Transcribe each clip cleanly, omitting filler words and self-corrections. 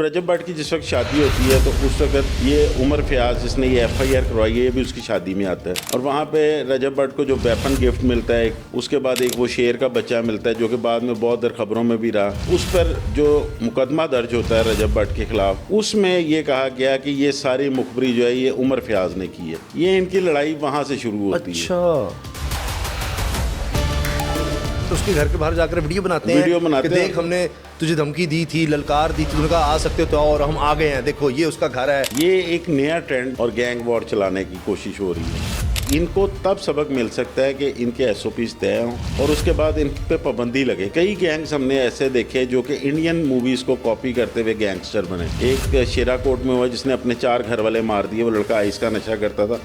رجب but کی جس وقت شادی ہوتی ہے تو اس وقت یہ عمر فیاض جس نے یہ FIR کروائی ہے یہ بھی اس کی شادی میں آتا ہے، اور وہاں پہ رجب بٹ کو جو ویپن گفٹ ملتا ہے اس کے بعد ایک وہ شیر کا بچہ ملتا ہے جو کہ بعد میں بہت در خبروں میں بھی رہا، اس پر جو مقدمہ درج ہوتا ہے رجب بٹ کے خلاف اس میں یہ کہا گیا کہ یہ ساری مخبری جو ہے یہ عمر فیاض نے کی ہے. یہ ان کی لڑائی وہاں سے شروع ہوتی ہے. تو اس کے گھر کے باہر جا کر ویڈیو بناتے ہیں کہ دیکھ ہم نے تجھے دھمکی دی تھی، للکار دی تھی، انہوں نے کہا آ سکتے تو اور ہم آ گئے ہیں، دیکھو یہ اس کا گھر ہے. یہ ایک نیا ٹرینڈ اور گینگ وار چلانے کی کوشش ہو رہی ہے. ان کو تب سبق مل سکتا ہے کہ ان کے SOPs طے ہوں اور اس کے بعد ان پہ پابندی لگے. کئی گینگز ہم نے ایسے دیکھے جو کہ انڈین موویز کو کاپی کرتے ہوئے گینگسٹر بنے. ایک شیرا کوٹ میں ہوا جس نے اپنے 4 گھر والے مار دیے. وہ لڑکا آئس کا نشہ کرتا تھا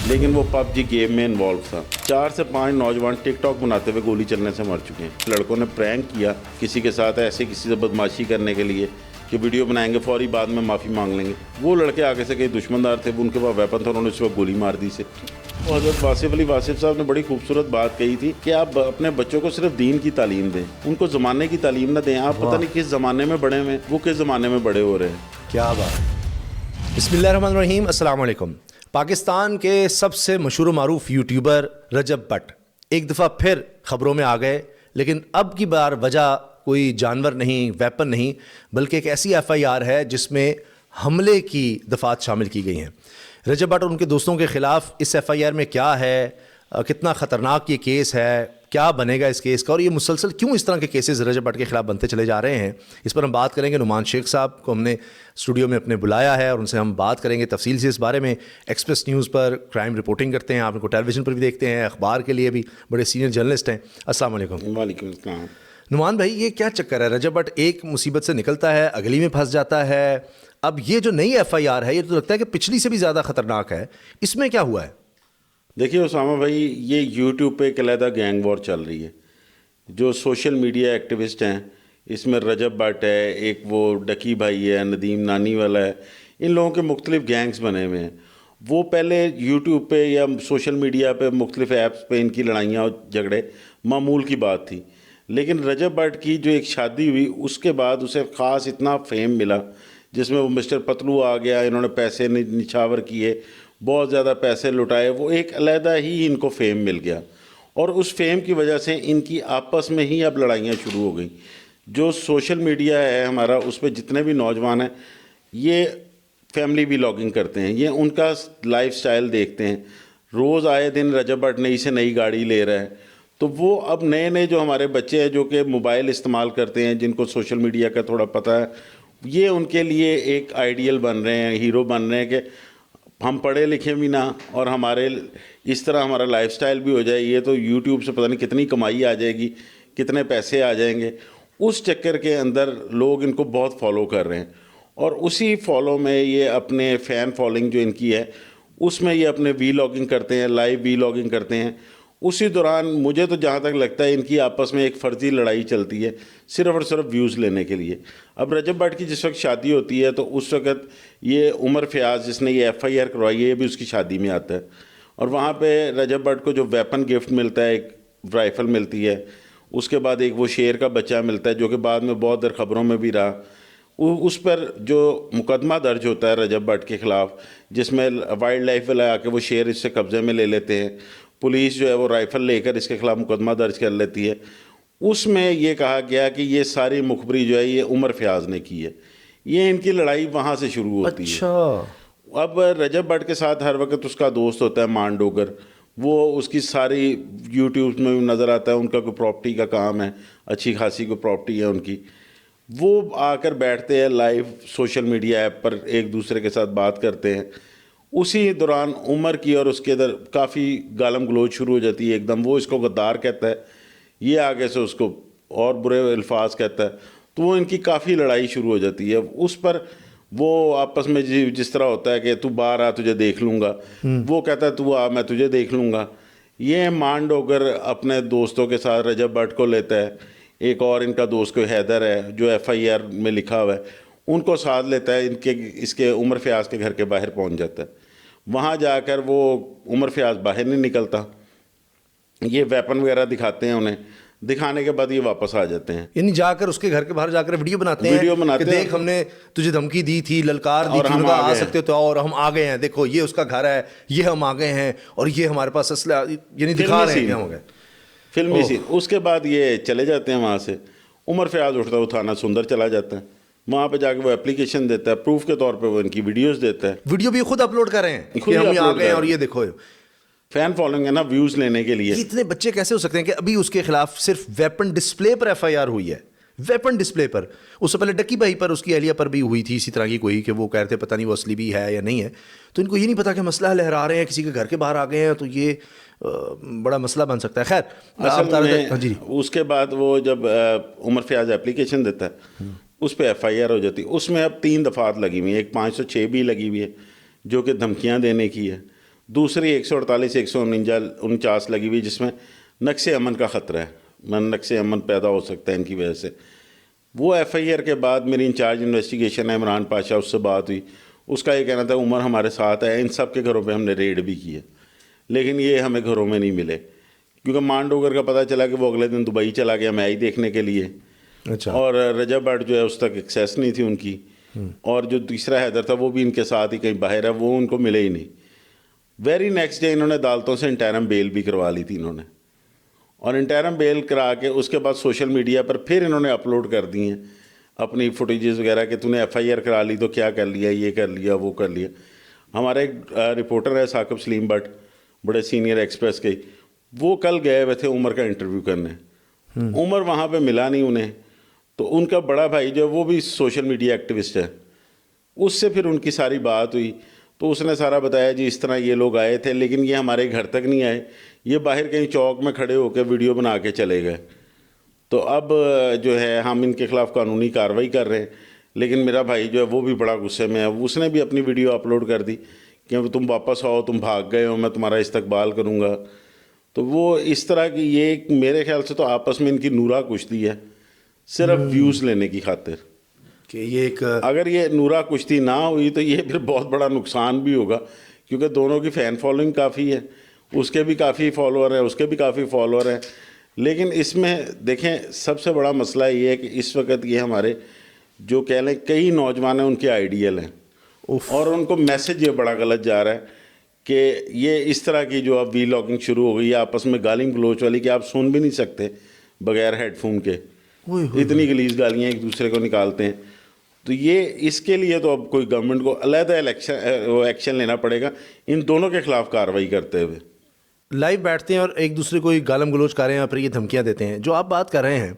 لیکن وہ PUBG گیم میں انوالو تھا. 4 سے 5 نوجوان ٹک ٹاک بناتے ہوئے گولی چلنے سے مر چکے ہیں. لڑکوں نے پرینک کیا کسی کے ساتھ ایسے کسی سے بدماشی کرنے کے لیے کہ ویڈیو بنائیں گے فوری بعد میں معافی مانگ لیں گے. وہ لڑکے آگے سے کئی دشمندار تھے، وہ ان کے پاس ویپن تھا، انہوں نے اس وقت گولی مار دی سے. حضرت واصف علی واصف صاحب نے بڑی خوبصورت بات کہی تھی کہ آپ اپنے بچوں کو صرف دین کی تعلیم دیں، ان کو زمانے کی تعلیم نہ دیں. آپ پتہ نہیں کس زمانے میں بڑے ہوئے، وہ کس زمانے میں بڑے ہو رہے ہیں. کیا بات. بسم اللہ الرحمن الرحیم. السلام علیکم. پاکستان کے سب سے مشہور و معروف یوٹیوبر رجب بٹ ایک دفعہ پھر خبروں میں آ گئے، لیکن اب کی بار وجہ کوئی جانور نہیں، ویپن نہیں، بلکہ ایک ایسی FIR ہے جس میں حملے کی دفعات شامل کی گئی ہیں. رجب بٹ اور ان کے دوستوں کے خلاف اس FIR میں کیا ہے، کتنا خطرناک یہ کیس ہے، کیا بنے گا اس کیس کا، اور یہ مسلسل کیوں اس طرح کے کیسز رجب بٹ کے خلاف بنتے چلے جا رہے ہیں، اس پر ہم بات کریں گے. نعمان شیخ صاحب کو ہم نے اسٹوڈیو میں اپنے بلایا ہے اور ان سے ہم بات کریں گے تفصیل سے اس بارے میں. ایکسپریس نیوز پر کرائم رپورٹنگ کرتے ہیں، آپ ان کو ٹیلی ویژن پر بھی دیکھتے ہیں، اخبار کے لیے بھی بڑے سینئر جرنلسٹ ہیں. السلام علیکم. وعلیکم السلام. نعمان بھائی، یہ کیا چکر ہے؟ رجب بٹ ایک مصیبت سے نکلتا ہے، اگلی میں پھنس جاتا ہے. اب یہ جو نئی FIR ہے یہ تو لگتا ہے کہ پچھلی سے بھی زیادہ خطرناک ہے. اس میں کیا ہوا ہے؟ دیکھیے اسامہ بھائی، یہ یوٹیوب پہ ایک علیحدہ گینگ وار چل رہی ہے. جو سوشل میڈیا ایکٹیوسٹ ہیں اس میں رجب بٹ ہے، ایک وہ ڈکی بھائی ہے، ندیم نانی والا ہے، ان لوگوں کے مختلف گینگز بنے ہوئے ہیں. وہ پہلے یوٹیوب پہ یا سوشل میڈیا پہ مختلف ایپس پہ ان کی لڑائیاں اور جھگڑے معمول کی بات تھی. لیکن رجب بٹ کی جو ایک شادی ہوئی اس کے بعد اسے خاص اتنا فیم ملا جس میں وہ مسٹر پتلو آ گیا، انہوں نے پیسے نچھاور کیے، بہت زیادہ پیسے لٹائے، وہ ایک علیحدہ ہی ان کو فیم مل گیا. اور اس فیم کی وجہ سے ان کی آپس میں ہی اب لڑائیاں شروع ہو گئیں. جو سوشل میڈیا ہے ہمارا، اس پہ جتنے بھی نوجوان ہیں یہ فیملی ولاگنگ کرتے ہیں، یہ ان کا لائف سٹائل دیکھتے ہیں. روز آئے دن رجب بٹ نئی سے نئی گاڑی لے رہا ہے. تو وہ اب نئے نئے جو ہمارے بچے ہیں جو کہ موبائل استعمال کرتے ہیں، جن کو سوشل میڈیا کا تھوڑا پتہ ہے، یہ ان کے لیے ایک آئیڈیل بن رہے ہیں، ہیرو بن رہے ہیں کہ ہم پڑھے لکھے بھی نہ اور ہمارے اس طرح ہمارا لائف سٹائل بھی ہو جائے. یہ تو یوٹیوب سے پتہ نہیں کتنی کمائی آ جائے گی، کتنے پیسے آ جائیں گے. اس چکر کے اندر لوگ ان کو بہت فالو کر رہے ہیں اور اسی فالو میں یہ اپنے فین فالوئنگ جو ان کی ہے اس میں یہ اپنے ویلاگنگ کرتے ہیں، لائیو ویلاگنگ کرتے ہیں. اسی دوران مجھے تو جہاں تک لگتا ہے ان کی آپس میں ایک فرضی لڑائی چلتی ہے صرف اور صرف ویوز لینے کے لیے. اب رجب بٹ کی جس وقت شادی ہوتی ہے تو اس وقت یہ عمر فیاض جس نے یہ FIR کروائی ہے یہ بھی اس کی شادی میں آتا ہے، اور وہاں پہ رجب بٹ کو جو ویپن گفٹ ملتا ہے، ایک رائفل ملتی ہے، اس کے بعد ایک وہ شیر کا بچہ ملتا ہے جو کہ بعد میں بہت در خبروں میں بھی رہا. اس پر جو مقدمہ درج ہوتا ہے رجب بٹ کے خلاف جس میں وائلڈ لائف والے آ کے وہ شیر اس سے قبضے میں لے لیتے ہیں، پولیس جو ہے وہ رائفل لے کر اس کے خلاف مقدمہ درج کر لیتی ہے. اس میں یہ کہا گیا کہ یہ ساری مخبری جو ہے یہ عمر فیاض نے کی ہے. یہ ان کی لڑائی وہاں سے شروع ہوتی ہے. اب رجب بٹ کے ساتھ ہر وقت اس کا دوست ہوتا ہے مان ڈوگر، وہ اس کی ساری یوٹیوب میں نظر آتا ہے، ان کا کوئی پراپرٹی کا کام ہے، اچھی خاصی کوئی پراپرٹی ہے ان کی. وہ آ کر بیٹھتے ہیں لائیو سوشل میڈیا ایپ پر ایک دوسرے کے ساتھ بات کرتے ہیں. اسی دوران عمر کی اور اس کے ادھر کافی گالم گلوچ شروع ہو جاتی ہے. ایک دم وہ اس کو غدار کہتا ہے، یہ آگے سے اس کو اور برے الفاظ کہتا ہے. تو وہ ان کی کافی لڑائی شروع ہو جاتی ہے. اس پر وہ آپس میں جس طرح ہوتا ہے کہ تو باہر آ تجھے دیکھ لوں گا، وہ کہتا ہے تو آ میں تجھے دیکھ لوں گا. یہ مان ڈوگر اپنے دوستوں کے ساتھ رجب بٹ کو لیتا ہے، ایک اور ان کا دوست کوئی حیدر ہے جو FIR میں لکھا ہوا ہے، ان کو ساتھ لیتا ہے. اس کے عمر فیاض کے گھر کے باہر پہنچ جاتا ہے. وہاں جا کر وہ عمر فیاض باہر نہیں نکلتا، یہ ویپن وغیرہ دکھاتے ہیں انہیں. دکھانے کے بعد یہ واپس آ جاتے ہیں. یعنی جا کر اس کے گھر کے باہر جا کر ویڈیو بناتے ہیں کہ دیکھ ہم نے تجھے دھمکی دی تھی, للکار دی تھی, آ سکتے تو اور ہم آ گئے ہیں, دیکھو یہ اس کا گھر ہے, یہ ہم آ گئے ہیں اور یہ ہمارے پاس اسلحہ, یعنی دکھا رہے ہیں کہ ہم ہو گئے فلمی سین. اس کے بعد یہ چلے جاتے ہیں وہاں سے. عمر فیاض اٹھتا ہے, وہ تھانہ سندر چلا جاتا ہے, وہاں پہ جا کے وہ اپلیکیشن دیتا ہے, پروف کے طور پہ وہ ان کی ویڈیوز دیتا ہے. ویڈیو بھی خود اپلوڈ کر رہے ہیں کہ ہم آ گئے ہیں اور یہ دیکھو. فین فالوئنگ ہے نا, ویوز لینے کے لیے. اتنے بچے کیسے ہو سکتے ہیں کہ ابھی اس کے خلاف صرف ویپن ڈسپلے پر ایف آئی آر ہوئی ہے, ویپن ڈسپلے پر. اس سے پہلے ڈکی بھائی پر, اس کی اہلیہ پر بھی ہوئی تھی اسی طرح کی کوئی, کہ وہ کہہ رہے تھے پتہ نہیں وہ اصلی بھی ہے یا نہیں ہے. تو ان کو یہ نہیں پتا کہ مسئلہ لہرا رہے ہیں, کسی کے گھر کے باہر آ گئے ہیں, تو یہ بڑا مسئلہ بن سکتا ہے. خیر جی, اس کے بعد وہ جب عمر فیاض اپلیکیشن دیتا ہے, اس پہ ایف آئی آر ہو جاتی ہے. اس میں اب 3 دفعات لگی ہوئی ہیں. ایک 506 بھی لگی ہوئی ہے جو کہ دھمکیاں دینے کی ہے. دوسری 148 149 لگی ہوئی جس میں نقص امن کا خطرہ ہے, نقص امن پیدا ہو سکتا ہے ان کی وجہ سے. وہ ایف آئی آر کے بعد میری انچارج انویسٹیگیشن ہے عمران پاشا, اس سے بات ہوئی. اس کا یہ کہنا تھا عمر ہمارے ساتھ ہے, ان سب کے گھروں پہ ہم نے ریڈ بھی کی ہے, لیکن یہ ہمیں گھروں میں نہیں ملے, کیونکہ مانڈوگر کا پتہ چلا کہ وہ اگلے دن دبئی چلا گیا میچ دیکھنے کے لیے. اچھا. اور رجب بٹ جو ہے اس تک ایکسیس نہیں تھی ان کی, اور جو تیسرا حیدر تھا وہ بھی ان کے ساتھ ہی کہیں باہر ہے, وہ ان کو ملے ہی نہیں. ویری نیکسٹ ڈے انہوں نے عدالتوں سے انٹرم بیل بھی کروا لی تھی انہوں نے, اور انٹرم بیل کرا کے اس کے بعد سوشل میڈیا پر پھر انہوں نے اپلوڈ کر دی ہیں اپنی فوٹیجز وغیرہ کہ تو نے ایف آئی آر کرا لی تو کیا کر لیا, یہ کر لیا, وہ کر لیا. ہمارا ایک رپورٹر ہے ثاقب سلیم بٹ, بڑے سینئر ایکسپریس کے, وہ کل گئے ہوئے تھے عمر کا انٹرویو کرنے. عمر وہاں پہ ملا نہیں انہیں, تو ان کا بڑا بھائی جو ہے وہ بھی سوشل میڈیا ایکٹیوسٹ ہے, اس سے پھر ان کی ساری بات ہوئی. تو اس نے سارا بتایا جی اس طرح یہ لوگ آئے تھے, لیکن یہ ہمارے گھر تک نہیں آئے, یہ باہر کہیں چوک میں کھڑے ہو کے ویڈیو بنا کے چلے گئے. تو اب جو ہے ہم ان کے خلاف قانونی کارروائی کر رہے ہیں, لیکن میرا بھائی جو ہے وہ بھی بڑا غصے میں ہے. اس نے بھی اپنی ویڈیو اپلوڈ کر دی کہ تم واپس آؤ, تم بھاگ گئے ہو, میں تمہارا استقبال کروں گا. تو وہ اس طرح کی, یہ میرے خیال سے تو آپس میں ان کی نورا کشتی ہے, صرف ویوز لینے کی خاطر. کہ یہ ایک, اگر یہ نورا کشتی نہ ہوئی تو یہ پھر بہت بڑا نقصان بھی ہوگا, کیونکہ دونوں کی فین فالوئنگ کافی ہے, اس کے بھی کافی فالوور ہیں, اس کے بھی کافی فالوور ہیں. لیکن اس میں دیکھیں سب سے بڑا مسئلہ یہ ہے کہ اس وقت یہ ہمارے جو کہہ لیں کئی نوجوان ہیں ان کے آئیڈیل ہیں, اور ان کو میسج یہ بڑا غلط جا رہا ہے کہ یہ اس طرح کی جو اب وی لاگنگ شروع ہو گئی ہے آپس میں گالی گلوچ والی, کہ آپ سن بھی نہیں سکتے بغیر ہیڈ فون کے, اتنی گلیز گالیاں ایک دوسرے کو نکالتے ہیں. تو یہ اس کے لیے تو اب کوئی گورنمنٹ کو علیحدہ ایکشن لینا پڑے گا ان دونوں کے خلاف کارروائی کرتے ہوئے. لائیو بیٹھتے ہیں اور ایک دوسرے کو گالم گلوچ کر رہے ہیں اور پھر یہ دھمکیاں دیتے ہیں. جو آپ بات کر رہے ہیں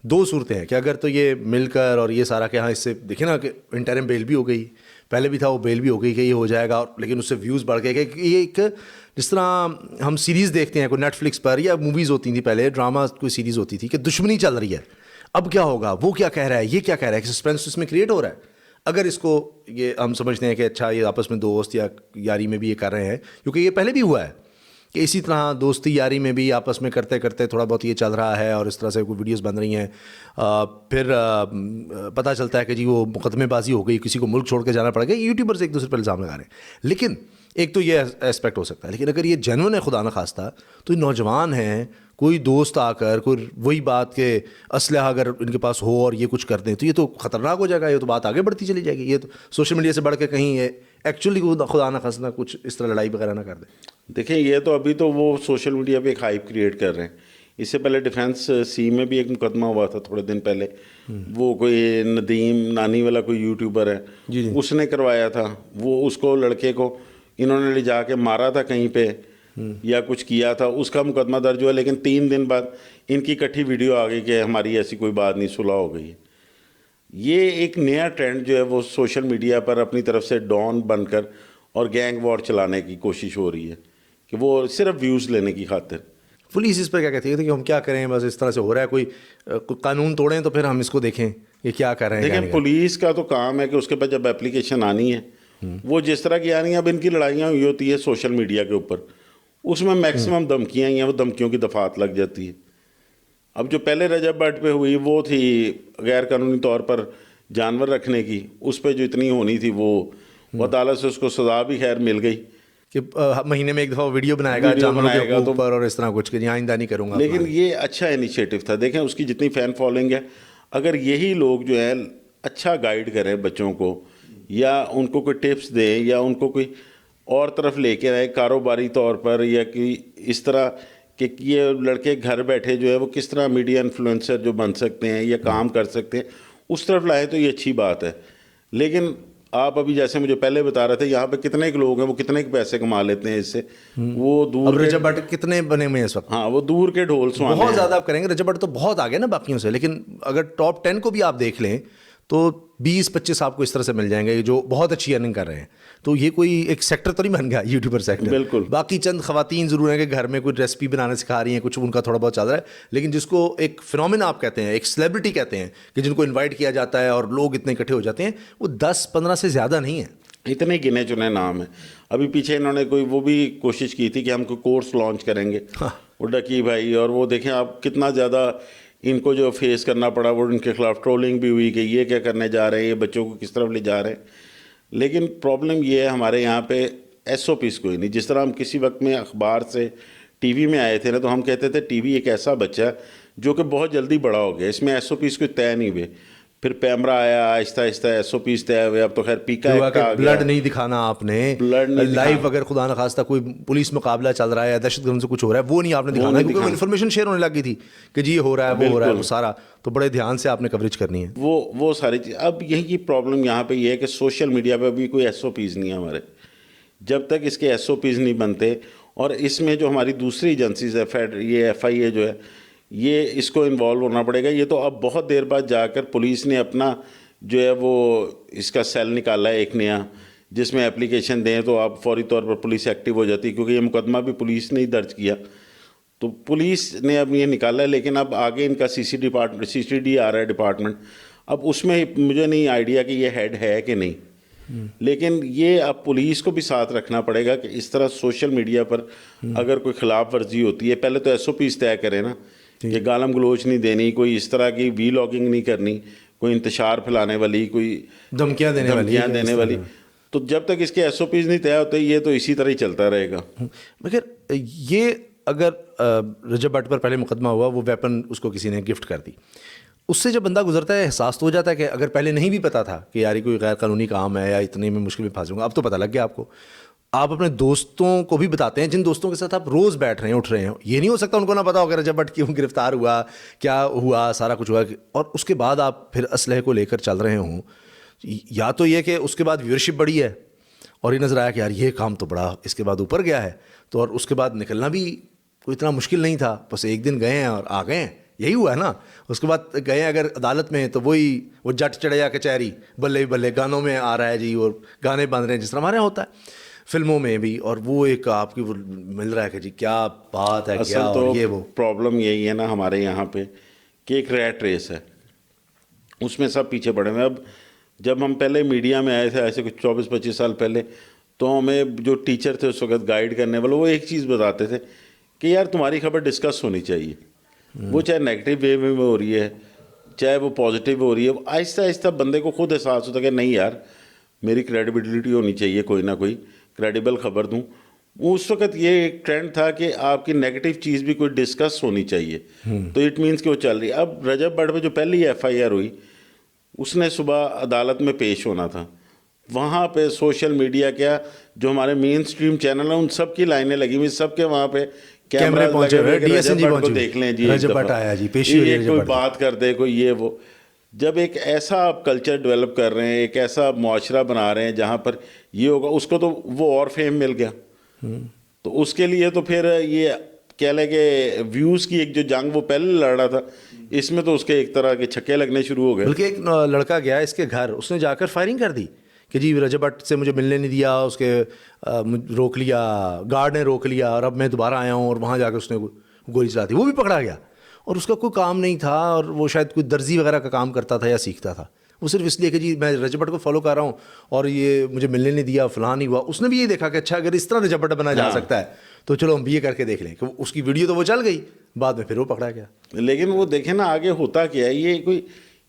2 صورتیں ہیں کہ اگر تو یہ مل کر اور یہ سارا کہ ہاں اس سے دیکھیں نا کہ انٹرم بیل بھی ہو گئی, پہلے بھی تھا وہ بیل بھی ہو گئی کہ یہ ہو جائے گا, لیکن اس سے ویوز بڑھ گئے. کہ یہ ایک جس طرح ہم سیریز دیکھتے ہیں کوئی نیٹ فلکس پر, یا موویز ہوتی تھیں پہلے, ڈرامہ کوئی سیریز ہوتی تھی کہ دشمنی چل رہی ہے, اب کیا ہوگا, وہ کیا کہہ رہا ہے, یہ کیا کہہ رہا ہے, کہ سسپینس اس میں کریٹ ہو رہا ہے. اگر اس کو یہ ہم سمجھتے ہیں کہ اچھا یہ آپس میں دوست یا یاری میں بھی یہ کر رہے ہیں, کیونکہ یہ پہلے بھی ہوا ہے کہ اسی طرح دوستی یاری میں بھی آپس میں کرتے کرتے تھوڑا بہت یہ چل رہا ہے اور اس طرح سے کوئی ویڈیوز بن رہی ہیں, پھر پتہ چلتا ہے کہ جی وہ مقدمے بازی ہو گئی, کسی کو ملک چھوڑ کے جانا پڑ گیا. یوٹیوبرز ایک دوسرے پر الزام لگا رہے ہیں. لیکن ایک تو یہ اسپیکٹ ہو سکتا ہے, لیکن اگر یہ جینون ہے خدا نخواستہ, تو یہ نوجوان ہیں, کوئی دوست آ کر کوئی وہی بات کہ اسلحہ اگر ان کے پاس ہو اور یہ کچھ کر دیں تو یہ تو خطرناک ہو جائے گا, یہ تو بات آگے بڑھتی چلی جائے گی. یہ تو سوشل میڈیا سے بڑھ کے کہیں یہ ایکچولی خدا نہ خاصنا کچھ اس طرح لڑائی وغیرہ نہ کر دیں. دیکھیں یہ تو ابھی تو وہ سوشل میڈیا پہ ایک ہائپ کریٹ کر رہے ہیں. اس سے پہلے ڈیفینس سی میں بھی ایک مقدمہ ہوا تھا تھوڑے دن پہلے, وہ کوئی ندیم نانی والا کوئی یوٹیوبر ہے, اس نے کروایا تھا. وہ اس کو لڑکے کو انہوں نے لے جا کے مارا تھا کہیں پہ یا کچھ کیا تھا, اس کا مقدمہ درج ہوا. لیکن 3 دن بعد ان کی اکٹھی ویڈیو آ گئی کہ ہماری ایسی کوئی بات نہیں, صلح ہو گئی. یہ ایک نیا ٹرینڈ جو ہے وہ سوشل میڈیا پر اپنی طرف سے ڈان بن کر اور گینگ وار چلانے کی کوشش ہو رہی ہے کہ وہ صرف ویوز لینے کی خاطر. پولیس اس پر کیا کہتی ہے کہ ہم کیا کریں, بس اس طرح سے ہو رہا ہے, کوئی قانون توڑیں تو پھر ہم اس کو دیکھیں یہ کیا کر رہے ہیں. دیکھیں پولیس کا تو کام ہے کہ اس کے بعد جب اپلیکیشن آنی ہے وہ جس طرح کی آنی ہے, اب ان کی لڑائیاں ہوئی ہوتی ہے سوشل میڈیا کے اوپر, اس میں میکسیمم دھمکیاں ہی ہیں, وہ دھمکیوں کی دفعات لگ جاتی ہے. اب جو پہلے رجب بٹ پہ ہوئی وہ تھی غیر قانونی طور پر جانور رکھنے کی, اس پہ جو اتنی ہونی تھی وہ عدالت سے اس کو سزا بھی خیر مل گئی. کہ مہینے میں ایک دفعہ ویڈیو بنائے گا جانوروں کے اوپر اور اس طرح کچھ کہ آئندہ نہیں کروں گا. لیکن یہ اچھا انیشیٹو تھا. دیکھیں اس کی جتنی فین فالوئنگ ہے, اگر یہی لوگ جو ہے اچھا گائیڈ کریں بچوں کو, یا ان کو کوئی ٹپس دیں, یا ان کو کوئی اور طرف لے کے آئے کاروباری طور پر, یا کہ اس طرح کہ یہ لڑکے گھر بیٹھے جو ہے وہ کس طرح میڈیا انفلوئنسر جو بن سکتے ہیں یا کام کر سکتے ہیں, اس طرف لائے تو یہ اچھی بات ہے. لیکن آپ ابھی جیسے مجھے پہلے بتا رہے تھے یہاں پہ کتنے کے لوگ ہیں, وہ کتنے کے پیسے کما لیتے ہیں اس سے, وہ دور رجب بٹ کتنے بنے ہوئے ہیں اس وقت, ہاں وہ دور کے ڈھول سوانے بہت زیادہ آپ کریں گے. رجب بٹ تو بہت آگے نا باقیوں سے, لیکن اگر ٹاپ 10 کو بھی آپ دیکھ لیں تو 20-25 آپ کو اس طرح سے مل جائیں گے جو بہت اچھی ارننگ کر رہے ہیں. تو یہ کوئی ایک سیکٹر تو نہیں بن گیا یوٹیوبر سیکٹر. بالکل. باقی چند خواتین ضرور ہیں کہ گھر میں کوئی ریسپی بنانا سکھا رہی ہیں, کچھ ان کا تھوڑا بہت چل رہا ہے, لیکن جس کو ایک فنومینا آپ کہتے ہیں, ایک سیلیبریٹی کہتے ہیں, کہ جن کو انوائٹ کیا جاتا ہے اور لوگ اتنے اکٹھے ہو جاتے ہیں, وہ 10-15 سے زیادہ نہیں ہیں. اتنے گنے چنے نام ہیں. ابھی پیچھے انہوں نے کوئی وہ بھی کوشش کی تھی کہ ہم کوئی کورس لانچ کریں گے, وہ ڈکی بھائی, اور وہ دیکھیں آپ کتنا زیادہ ان کو جو فیس کرنا پڑا, وہ ان کے خلاف ٹرولنگ بھی ہوئی کہ یہ کیا کرنے جا رہے ہیں, یہ بچوں کو کس طرف لے جا رہے ہیں. لیکن پرابلم یہ ہے ہمارے یہاں پہ ایس او پیز کوئی نہیں. جس طرح ہم کسی وقت میں اخبار سے ٹی وی میں آئے تھے نا, تو ہم کہتے تھے ٹی وی ایک ایسا بچہ ہے جو کہ بہت جلدی بڑا ہو گیا, اس میں ایس او پیز کوئی طے نہیں ہوئے. پھر پیمرا آیا, آہستہ آہستہ ایس او پیز طے ہوئے. اب تو خیر پیکا ایکٹ آ گیا, بلڈ نہیں دکھانا آپ نے, لائیو اگر خدا نخواستہ کوئی پولیس مقابلہ چل رہا ہے یا دہشت گرد سے کچھ ہو رہا ہے وہ نہیں آپ نے دکھانا, کیونکہ انفارمیشن شیئر ہونے لگی تھی کہ جی یہ ہو رہا ہے وہ ہو رہا ہے, وہ سارا تو بڑے دھیان سے آپ نے کوریج کرنی ہے وہ ساری چیز. اب یہی کی پرابلم یہاں پہ یہ ہے کہ سوشل میڈیا پہ بھی کوئی ایس او پیز نہیں ہے ہمارے. جب تک اس کے ایس او پیز نہیں بنتے, اور اس میں جو ہماری دوسری ایجنسیز ہے, یہ ایف آئی اے جو ہے, یہ اس کو انوالو ہونا پڑے گا. یہ تو اب بہت دیر بعد جا کر پولیس نے اپنا جو ہے وہ اس کا سیل نکالا ہے ایک نیا, جس میں اپلیکیشن دیں تو آپ فوری طور پر پولیس ایکٹیو ہو جاتی ہے, کیونکہ یہ مقدمہ بھی پولیس نے ہی درج کیا, تو پولیس نے اب یہ نکالا ہے. لیکن اب آگے ان کا سی سی ڈی آ رہا ہے ڈپارٹمنٹ, اب اس میں مجھے نہیں آئیڈیا کہ یہ ہیڈ ہے کہ نہیں. لیکن یہ اب پولیس کو بھی ساتھ رکھنا پڑے گا کہ اس طرح سوشل میڈیا پر اگر کوئی خلاف ورزی ہوتی ہے, پہلے تو ایس او پیز طے کرے نا, کہ گالم گلوچ نہیں دینی, کوئی اس طرح کی وی لاگنگ نہیں کرنی, کوئی انتشار پھیلانے والی, کوئی دھمکیاں دینے والی. تو جب تک اس کے ایس او پیز نہیں طے ہوتے, یہ تو اسی طرح ہی چلتا رہے گا. مگر یہ اگر رجب بٹ پر پہلے مقدمہ ہوا, وہ ویپن اس کو کسی نے گفٹ کر دی, اس سے جب بندہ گزرتا ہے احساس تو ہو جاتا ہے کہ اگر پہلے نہیں بھی پتا تھا کہ یار کوئی غیر قانونی کام ہے یا اتنے میں مشکل میں پھنس جاؤں گا, اب تو پتہ لگ گیا آپ کو. آپ اپنے دوستوں کو بھی بتاتے ہیں, جن دوستوں کے ساتھ آپ روز بیٹھ رہے ہیں, اٹھ رہے ہیں, یہ نہیں ہو سکتا ان کو نہ پتا ہو کہ رجب بٹ کیوں گرفتار ہوا, کیا ہوا, سارا کچھ ہوا, اور اس کے بعد آپ پھر اسلحے کو لے کر چل رہے ہوں. یا تو یہ کہ اس کے بعد ویورشپ بڑھی ہے اور یہ نظر آیا کہ یار یہ کام تو بڑا اس کے بعد اوپر گیا ہے, تو اور اس کے بعد نکلنا بھی کوئی اتنا مشکل نہیں تھا, بس ایک دن گئے ہیں اور آ گئے ہیں, یہی ہوا ہے نا. اس کے بعد گئے ہیں اگر عدالت میں تو وہی وہ جٹ چڑھے یا کچہری, بلے بلے گانوں میں آ رہا ہے جی, اور گانے باندھ رہے ہیں جس طرح ہمارے یہاں ہوتا ہے فلموں میں بھی, اور وہ ایک آپ کی وہ مل رہا ہے کہ جی کیا بات ہے, کیا اور یہ وہ. پرابلم یہی ہے نا ہمارے یہاں پہ کہ ایک ریٹ ریس ہے, اس میں سب پیچھے پڑے ہوئے. اب جب ہم پہلے میڈیا میں آئے تھے ایسے کچھ 24-25 سال پہلے, تو ہمیں جو ٹیچر تھے اس وقت گائیڈ کرنے والے, وہ ایک چیز بتاتے تھے کہ یار تمہاری خبر ڈسکس ہونی چاہیے, وہ چاہے نیگیٹو وے میں ہو رہی ہے چاہے وہ پازیٹیو ہو رہی ہے. آہستہ آہستہ بندے کو خود احساس ہوتا ہے کہ نہیں یار میری کریڈیبلٹی ہونی چاہیے, کوئی نہ کوئی کریڈیبل خبر دوں. اس وقت یہ ایک ٹرینڈ تھا کہ آپ کی نیگیٹو چیز بھی کوئی ڈسکس ہونی چاہیے, تو اٹ مینس کہ وہ چل رہی ہے. اب رجب بٹ پہ جو پہلی ایف آئی آر ہوئی, اس نے صبح عدالت میں پیش ہونا تھا. وہاں پہ سوشل میڈیا کیا جو ہمارے مین اسٹریم چینل ہیں ان سب کی لائنیں لگی ہوئی, سب کے وہاں پہ کیمرے پہنچے ہوئے, ڈی ایس این جی کو دیکھ لیں جی, رجب بٹ آیا جی, پیشی ہوئی, کوئی بات کر دے, کوئی یہ وہ. جب ایک ایسا آپ کلچر ڈیولپ کر رہے ہیں, ایک ایسا معاشرہ بنا رہے ہیں جہاں پر یہ ہوگا, اس کو تو وہ اور فیم مل گیا. تو اس کے لیے تو پھر یہ کہہ لیں کہ ویوز کی ایک جو جنگ وہ پہلے لڑ رہا تھا, اس میں تو اس کے ایک طرح کے چھکے لگنے شروع ہو گئے. بلکہ ایک لڑکا گیا اس کے گھر, اس نے جا کر فائرنگ کر دی کہ جی رجب بٹ سے مجھے ملنے نہیں دیا, اس کے روک لیا, گارڈ نے روک لیا, اور اب میں دوبارہ آیا ہوں, اور وہاں جا کے اس نے گولی چلا دی. وہ بھی پکڑا گیا, اور اس کا کوئی کام نہیں تھا, اور وہ شاید کوئی درزی وغیرہ کا کام کرتا تھا یا سیکھتا تھا. وہ صرف اس لیے کہ جی میں رجب بٹ کو فالو کر رہا ہوں اور یہ مجھے ملنے نہیں دیا, فلاں نہیں ہوا. اس نے بھی یہ دیکھا کہ اچھا اگر اس طرح رجب بٹ بنا جا سکتا ہے تو چلو ہم بھی یہ کر کے دیکھ لیں, کہ اس کی ویڈیو تو وہ چل گئی, بعد میں پھر وہ پکڑا گیا. لیکن وہ دیکھیں نا آگے ہوتا کیا ہے, یہ کوئی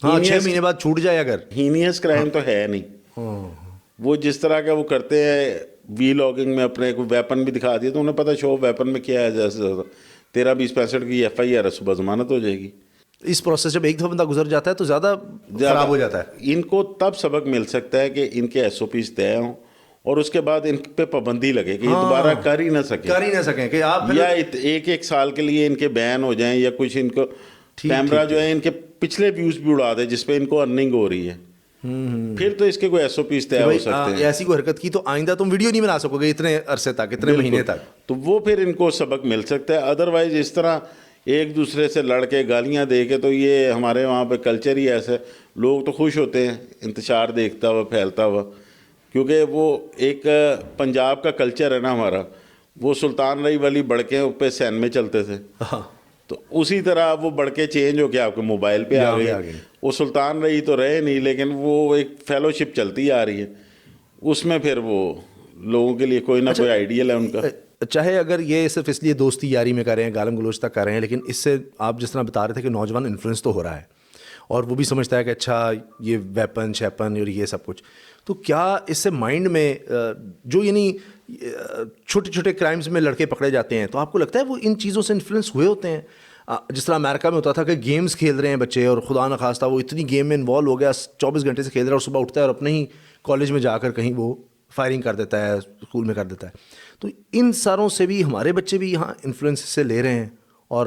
6 مہینے بعد چھوٹ جائے اگر, ہینیس کرائم تو ہے نہیں. وہ جس طرح کا وہ کرتے ہیں وی لاگنگ میں اپنے کو ویپن بھی دکھا دیا تو انہیں پتہ شو ویپن میں کیا ہے، جیسے 13-20-65 کی FIR ہے، صبح ضمانت ہو جائے گی. اس پروسیس جب ایک دفعہ بندہ گزر جاتا ہے تو زیادہ خراب ہو جاتا ہے. ان کو تب سبق مل سکتا ہے کہ ان کے SOPs طے ہوں اور اس کے بعد ان پہ پابندی لگے کہ یہ دوبارہ کر ہی نہ سکیں کہ آپ یا ایک سال کے لیے ان کے بین ہو جائیں، یا کچھ ان کو کیمرہ جو ہے ان کے پچھلے ویوز بھی اڑا دے جس پہ ان کو ارننگ ہو رہی ہے. پھر تو اس کے کوئی SOPs طے ہو سکتے ہیں. ایسی کوئی حرکت کی تو آئندہ تم ویڈیو نہیں بنا سکو گے اتنے عرصے تک، اتنے مہینے تک، تو وہ پھر ان کو سبق مل سکتا ہے. ادروائز اس طرح ایک دوسرے سے لڑ کے گالیاں دے کے تو یہ ہمارے وہاں پہ کلچر ہی ایسے، لوگ تو خوش ہوتے ہیں انتشار دیکھتا ہوا پھیلتا ہوا، کیونکہ وہ ایک پنجاب کا کلچر ہے نا ہمارا. وہ سلطان رئی والی بڑکیں پہ سین میں چلتے تھے، تو اسی طرح وہ بڑکیں چینج ہو کے آپ کے موبائل پہ آ گئی. وہ سلطان رئی تو رہے نہیں، لیکن وہ ایک فیلوشپ چلتی آ رہی ہے، اس میں پھر وہ لوگوں کے لیے کوئی نہ کوئی آئیڈیل ہے ان کا. چاہے اگر یہ صرف اس لیے دوستی یاری میں کر رہے ہیں، گالم گلوچ تک کر رہے ہیں، لیکن اس سے آپ جس طرح بتا رہے تھے کہ نوجوان انفلوئنس تو ہو رہا ہے اور وہ بھی سمجھتا ہے کہ اچھا یہ ویپن شیپن اور یہ سب کچھ، تو کیا اس سے مائنڈ میں جو یعنی چھوٹے چھوٹے کرائمز میں لڑکے پکڑے جاتے ہیں، تو آپ کو لگتا ہے وہ ان چیزوں سے انفلوئنس ہوئے ہوتے ہیں؟ جس طرح امریکہ میں ہوتا تھا کہ گیمز کھیل رہے ہیں بچے اور خدا نخواستہ وہ اتنی گیم میں انوالو ہو گیا، 24 گھنٹے سے کھیل رہا ہے اور صبح اٹھتا ہے اور اپنے ہی کالج میں جا کر کہیں وہ فائرنگ کر دیتا ہے، اسکول میں کر دیتا ہے. تو ان ساروں سے بھی ہمارے بچے بھی یہاں انفلوئنس سے لے رہے ہیں، اور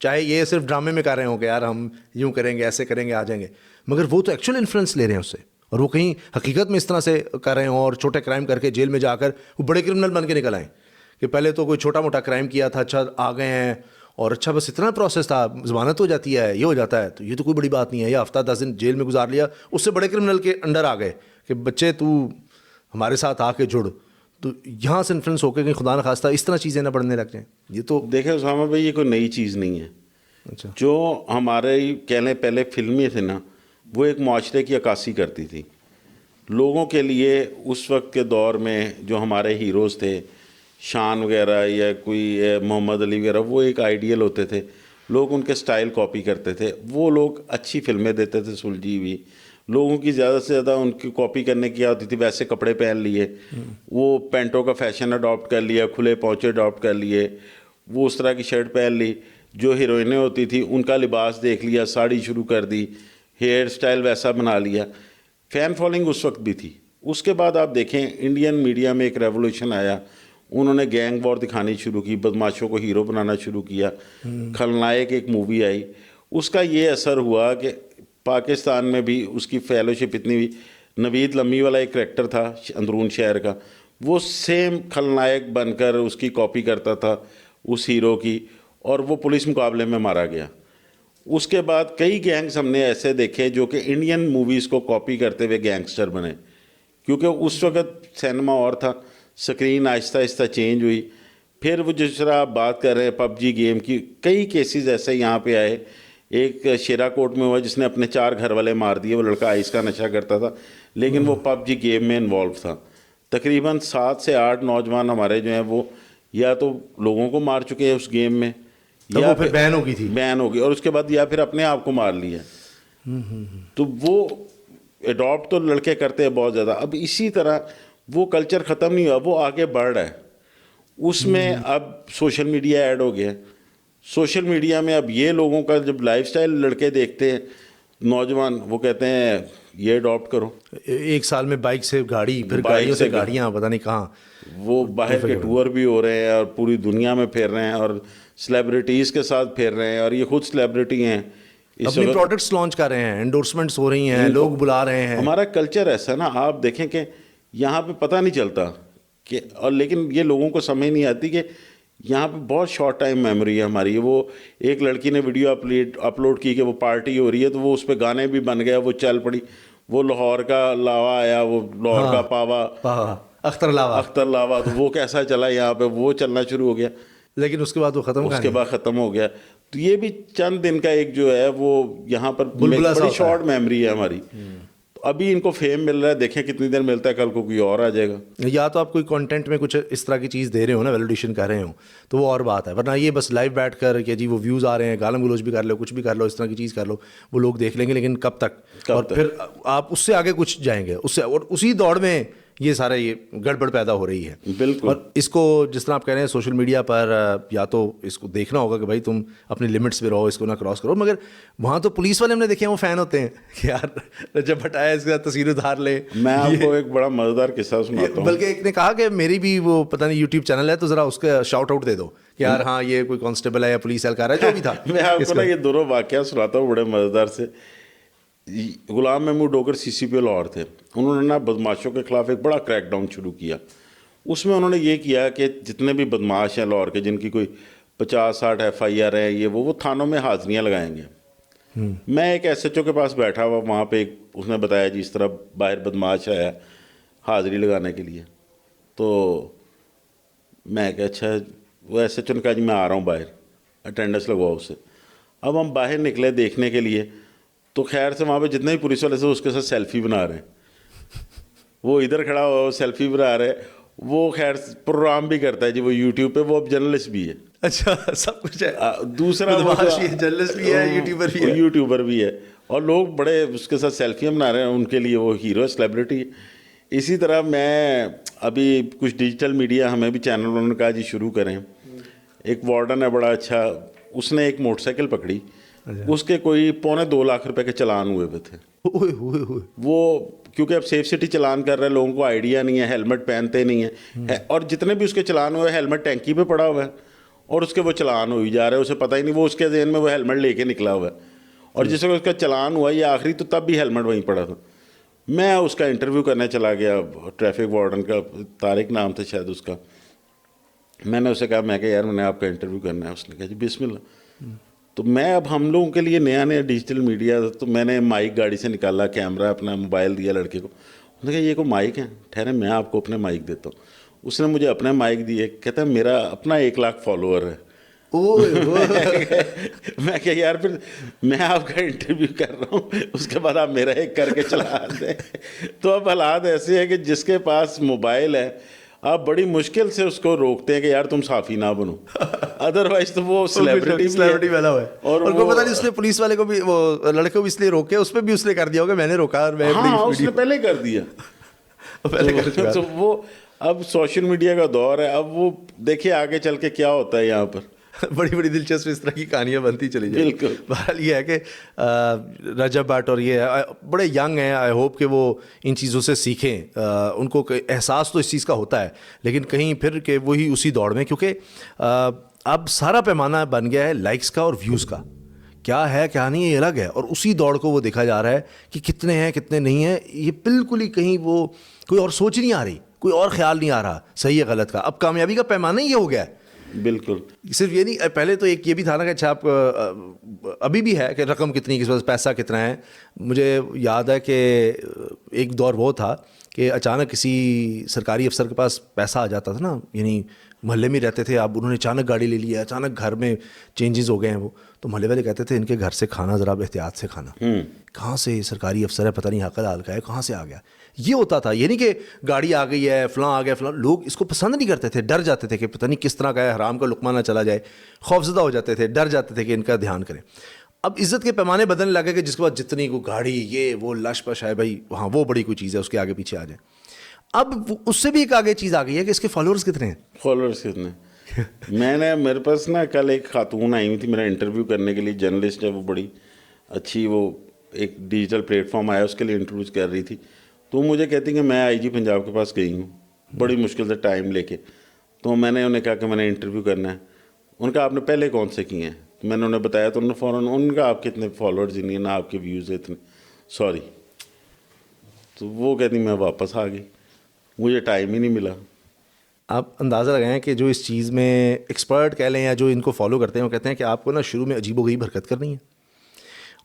چاہے یہ صرف ڈرامے میں کر رہے ہوں کہ یار ہم یوں کریں گے ایسے کریں گے آ جائیں گے، مگر وہ تو ایکچوئل انفلوئنس لے رہے ہیں اس سے، اور وہ کہیں حقیقت میں اس طرح سے کر رہے ہوں اور چھوٹے کرائم کر کے جیل میں جا کر وہ بڑے کرمنل بن کے نکل آئیں کہ پہلے تو کوئی چھوٹا موٹا کرائم کیا تھا، اچھا آ گئے ہیں اور اچھا بس اتنا پروسیس تھا، ضمانت ہو جاتی ہے، یہ ہو جاتا ہے، تو یہ تو کوئی بڑی بات نہیں ہے، یا ہفتہ 10 دن جیل میں گزار لیا، اس سے بڑے کرمنل کے انڈر آ گئے کہ بچے تو ہمارے ساتھ آ کے جڑ. تو یہاں سے انفلوئنس ہو کے کہ خدا نخواستہ اس طرح چیزیں نہ بڑھنے لگ جائیں. یہ تو دیکھیں اسامہ بھائی، یہ کوئی نئی چیز نہیں ہے. اچھا، جو ہمارے کہہ لیں پہلے فلمیں تھے نا، وہ ایک معاشرے کی عکاسی کرتی تھی لوگوں کے لیے. اس وقت کے دور میں جو ہمارے ہیروز تھے، شان وغیرہ یا کوئی محمد علی وغیرہ، وہ ایک آئیڈیل ہوتے تھے، لوگ ان کے سٹائل کاپی کرتے تھے. وہ لوگ اچھی فلمیں دیتے تھے سلجھی ہوئی، لوگوں کی زیادہ سے زیادہ ان کی کاپی کرنے کی ہوتی تھی. ویسے کپڑے پہن لیے، وہ پینٹوں کا فیشن اڈاپٹ کر لیا، کھلے پونچے اڈاپٹ کر لیے، وہ اس طرح کی شرٹ پہن لی. جو ہیروئنیں ہوتی تھیں ان کا لباس دیکھ لیا، ساڑی شروع کر دی، ہیئر سٹائل ویسا بنا لیا. فین فالوئنگ اس وقت بھی تھی. اس کے بعد آپ دیکھیں انڈین میڈیا میں ایک ریولوشن آیا، انہوں نے گینگ وار دکھانی شروع کی، بدماشوں کو ہیرو بنانا شروع کیا. خلنائک ایک مووی آئی، اس کا یہ اثر ہوا کہ پاکستان میں بھی اس کی فیلوشپ اتنی ہوئی. نوید لمی والا ایک کریکٹر تھا اندرون شہر کا، وہ سیم خلنائک بن کر اس کی کاپی کرتا تھا اس ہیرو کی، اور وہ پولیس مقابلے میں مارا گیا. اس کے بعد کئی گینگز ہم نے ایسے دیکھے جو کہ انڈین موویز کو کاپی کرتے ہوئے گینگسٹر بنے، کیونکہ اس وقت سینما اور تھا. سکرین آہستہ آہستہ چینج ہوئی. پھر وہ جس طرح آپ بات کر رہے ہیں PUBG گیم کی، کئی کیسز ایسے یہاں پہ آئے. ایک شیرا کوٹ میں ہوا جس نے اپنے 4 گھر والے مار دیے. وہ لڑکا آئس کا نشہ کرتا تھا لیکن وہ PUBG گیم میں انوالو تھا. تقریباً 7 سے 8 نوجوان ہمارے جو ہیں وہ یا تو لوگوں کو مار چکے ہیں اس گیم میں، یا پھر بین ہو گئی تھی، بین ہو گئی، اور اس کے بعد یا پھر اپنے آپ کو مار لیا. تو وہ اڈاپٹ تو لڑکے کرتے ہیں بہت زیادہ. اب اسی طرح وہ کلچر ختم نہیں ہوا، وہ آگے بڑھ رہا ہے. اس میں اب سوشل میڈیا ایڈ ہو گیا. سوشل میڈیا میں اب یہ لوگوں کا جب لائف سٹائل لڑکے دیکھتے ہیں نوجوان، وہ کہتے ہیں یہ اڈاپٹ کرو. 1 سال میں بائک سے گاڑی، پھر گاڑیوں سے گاڑیاں، پتہ نہیں کہاں. وہ باہر کے ٹور بھی ہو رہے ہیں اور پوری دنیا میں پھیر رہے ہیں اور سلیبریٹیز کے ساتھ پھیر رہے ہیں، اور یہ خود سلیبریٹی ہیں، اپنی پروڈکٹس لانچ کر رہے ہیں، انڈورسمنٹس ہو رہی ہیں، لوگ بلا رہے ہیں. ہمارا کلچر ایسا نا، آپ دیکھیں کہ یہاں پہ پتہ نہیں چلتا کہ، اور لیکن یہ لوگوں کو سمجھ نہیں آتی کہ یہاں پہ بہت شارٹ ٹائم میموری ہے ہماری. وہ ایک لڑکی نے ویڈیو اپلوڈ کی کہ وہ پارٹی ہو رہی ہے، تو وہ اس پہ گانے بھی بن گیا، وہ چل پڑی. وہ لاہور کا لاوا آیا، وہ لاہور کا پاوا، اختر لاوا، تو وہ کیسا چلا یہاں پہ، وہ چلنا شروع ہو گیا، لیکن اس کے بعد وہ ختم ہو گیا. تو یہ بھی چند دن کا ایک جو ہے وہ یہاں پر بڑی شارٹ میموری ہے ہماری. ابھی ان کو فیم مل رہا ہے، دیکھیں کتنی دیر ملتا ہے، کل کو کوئی اور آ جائے گا. یا تو آپ کوئی کانٹینٹ میں کچھ اس طرح کی چیز دے رہے ہو نا، ویلیڈیشن کر رہے ہوں، تو وہ اور بات ہے. ورنہ یہ بس لائیو بیٹھ کر کہ جی وہ ویوز آ رہے ہیں، گالم گلوچ بھی کر لو، کچھ بھی کر لو، اس طرح کی چیز کر لو، وہ لوگ دیکھ لیں گے، لیکن کب تک؟ اور پھر آپ اس سے آگے کچھ جائیں گے اس سے، اور اسی دوڑ میں یہ سارا یہ گڑبڑ پیدا ہو رہی ہے. بالکل. اور اس کو جس طرح آپ کہہ رہے ہیں سوشل میڈیا پر یا تو اس کو دیکھنا ہوگا کہ بھائی تم اپنی لمٹس پہ رہو, اس کو نہ کراس کرو, مگر وہاں تو پولیس والے ہم نے دیکھے ہیں وہ فین ہوتے ہیں کہ یار رجب بھٹ آیا اس کے ساتھ تصویر ادھار لے. میں آپ کو ایک بڑا مزیدار قصہ سناتا ہوں. بلکہ ایک نے کہا کہ میری بھی وہ پتہ نہیں یوٹیوب چینل ہے تو ذرا اس کا شاؤٹ آؤٹ دے دو کہ یار ہاں یہ کوئی کانسٹیبل ہے یا پولیس اہلکار ہے جو بھی تھا. میں آپ کو نا یہ دونوں واقعہ سناتا ہوں بڑے مزیدار سے. غلام محمود ڈوگر سی سی پی لاہور تھے. انہوں نے نا بدماشوں کے خلاف ایک بڑا کریک ڈاؤن شروع کیا. اس میں انہوں نے یہ کیا کہ جتنے بھی بدماش ہیں لاہور کے جن کی کوئی 50-60 FIR ہیں یہ وہ تھانوں میں حاضریاں لگائیں گے. میں ایک SHO کے پاس بیٹھا ہوا وہاں پہ اس نے بتایا جی اس طرح باہر بدماش آیا حاضری لگانے کے لیے. تو میں کہ اچھا, وہ SHO نے کہا جی میں آ رہا ہوں باہر, اٹینڈنس لگواؤ اسے. اب ہم باہر نکلے دیکھنے کے لیے تو خیر سے وہاں پہ جتنے بھی پولیس والے تھے اس کے ساتھ سیلفی بنا رہے ہیں. وہ ادھر کھڑا ہوا سیلفی بنا رہے. وہ خیر پروگرام بھی کرتا ہے جی, وہ یوٹیوب پہ, وہ اب جرنلسٹ بھی ہے. اچھا سب کچھ ہے. دوسرا جرنلسٹ بھی ہے, یوٹیوبر بھی ہے, اور لوگ بڑے اس کے ساتھ سیلفیاں بنا رہے ہیں. ان کے لیے وہ ہیرو ہے, سیلیبریٹی ہے. اسی طرح میں ابھی کچھ ڈیجیٹل میڈیا ہمیں بھی چینل انہوں نے کہا جی شروع کریں. ایک وارڈن ہے بڑا اچھا, اس نے ایک موٹر سائیکل پکڑی, اس کے کوئی 2.25 لاکھ روپے کے چلان ہوئے ہوئے تھے. وہ کیونکہ اب سیف سٹی چلان کر رہے ہیں, لوگوں کو آئیڈیا نہیں ہے, ہیلمٹ پہنتے نہیں ہیں, اور جتنے بھی اس کے چلان ہوئے ہیلمٹ ٹینکی پہ پڑا ہوا ہے اور اس کے وہ چلان ہوئی جا رہے ہیں, اسے پتہ ہی نہیں, وہ اس کے ذہن میں وہ ہیلمٹ لے کے نکلا ہوا ہے. اور جس وقت اس کا چلان ہوا یہ آخری تو تب بھی ہیلمٹ وہیں پڑا تھا. میں اس کا انٹرویو کرنے چلا گیا, ٹریفک وارڈن کا, طارق نام تھا شاید اس کا. میں نے اسے کہا میں کہ یار میں نے آپ کا انٹرویو کرنا ہے. اس نے کہا جی بسم اللہ. تو میں اب ہم لوگوں کے لیے نیا ڈیجیٹل میڈیا, تو میں نے مائک گاڑی سے نکالا, کیمرہ اپنا موبائل دیا لڑکے کو. اس نے کہا یہ کوئی مائک ہے, ٹھہرے میں آپ کو اپنے مائک دیتا ہوں. اس نے مجھے اپنے مائک دیے, کہتا ہے میرا اپنا 1 لاکھ فالوور ہے. میں کہ یار پھر میں آپ کا انٹرویو کر رہا ہوں, اس کے بعد آپ میرا ایک کر کے چلا دیں. تو اب حالات ایسے ہیں کہ جس کے پاس موبائل ہے آپ بڑی مشکل سے اس کو روکتے ہیں کہ یار تم صافی نہ بنو, ادروائز تو وہ سیلیبریٹی والا ہے. اور کو پتہ نہیں اس نے پولیس والے کو بھی, وہ لڑکے کو بھی اس لیے روکے, اس پہ بھی اس نے کر دیا ہوگا میں نے روکا, اور میں اس نے پہلے کر دیا. تو وہ اب سوشل میڈیا کا دور ہے. اب وہ دیکھیے آگے چل کے کیا ہوتا ہے یہاں پر. بڑی بڑی دلچسپ اس طرح کی کہانیاں بنتی چلی جائیں. بالکل. بہرحال یہ ہے کہ رجب بھٹ اور یہ بڑے ینگ ہیں, آئی ہوپ کہ وہ ان چیزوں سے سیکھیں. ان کو احساس تو اس چیز کا ہوتا ہے, لیکن کہیں پھر کہ وہی اسی دوڑ میں, کیونکہ اب سارا پیمانہ بن گیا ہے لائکس کا اور ویوز کا. کیا ہے کیا نہیں یہ الگ ہے, اور اسی دوڑ کو وہ دیکھا جا رہا ہے کہ کتنے ہیں کتنے نہیں ہیں. یہ بالکل ہی کہیں وہ کوئی اور سوچ نہیں آ رہی, کوئی اور خیال نہیں آ رہا صحیح ہے غلط کا. اب کامیابی کا پیمانہ ہی یہ ہو گیا ہے. بالکل. صرف یہ نہیں, پہلے تو ایک یہ بھی تھا نا کہ اچھا آپ ابھی بھی ہے کہ رقم کتنی, کس پاس پیسہ کتنا ہے. مجھے یاد ہے کہ ایک دور وہ تھا کہ اچانک کسی سرکاری افسر کے پاس پیسہ آ جاتا تھا نا, یعنی محلے میں رہتے تھے, اب انہوں نے اچانک گاڑی لے لی ہے, اچانک گھر میں چینجز ہو گئے ہیں, وہ تو محلے والے کہتے تھے ان کے گھر سے کھانا ذرا احتیاط سے کھانا. کہاں سے سرکاری افسر ہے, پتہ نہیں حق حلال کا ہے, کہاں سے آ گیا. یہ ہوتا تھا, یہ نہیں کہ گاڑی آ گئی ہے فلاں آ گیا فلاں. لوگ اس کو پسند نہیں کرتے تھے, ڈر جاتے تھے کہ پتہ نہیں کس طرح کا ہے, حرام کا لقمہ نہ چلا جائے, خوفزدہ ہو جاتے تھے, ڈر جاتے تھے کہ ان کا دھیان کریں. اب عزت کے پیمانے بدلنے لگے کہ جس کے بعد جتنی کو گاڑی یہ وہ لش پش ہے بھائی, وہاں وہ بڑی کوئی چیز ہے, اس کے آگے پیچھے آ جائے. اب اس سے بھی ایک آگے چیز آ گئی ہے کہ اس کے فالوورز کتنے ہیں. فالوورز کتنے میں نے, میرے پاس نا کل ایک خاتون آئی ہوئی تھی میرا انٹرویو کرنے کے لیے, جرنلسٹ ہے وہ, بڑی اچھی, وہ ایک ڈیجیٹل پلیٹ فارم آیا اس کے لیے انٹرویو کر رہی تھی. تو مجھے کہتی کہ میں IG پنجاب کے پاس گئی ہوں بڑی مشکل سے ٹائم لے کے. تو میں نے انہیں کہا کہ میں نے انٹرویو کرنا ہے. ان کا آپ نے پہلے کون سے کیے ہیں, میں نے انہیں بتایا تو انہوں نے فوراً ان کا آپ کے اتنے فالوورز ہی نہیں ہیں, نہ آپ کے ویوز اتنے, سوری. تو وہ کہتی میں واپس آ گئی, مجھے ٹائم ہی نہیں ملا. آپ اندازہ لگائیں کہ جو اس چیز میں ایکسپرٹ کہہ لیں یا جو ان کو فالو کرتے ہیں وہ کہتے ہیں کہ آپ کو نا شروع میں عجیب و غریب حرکت کرنی ہے,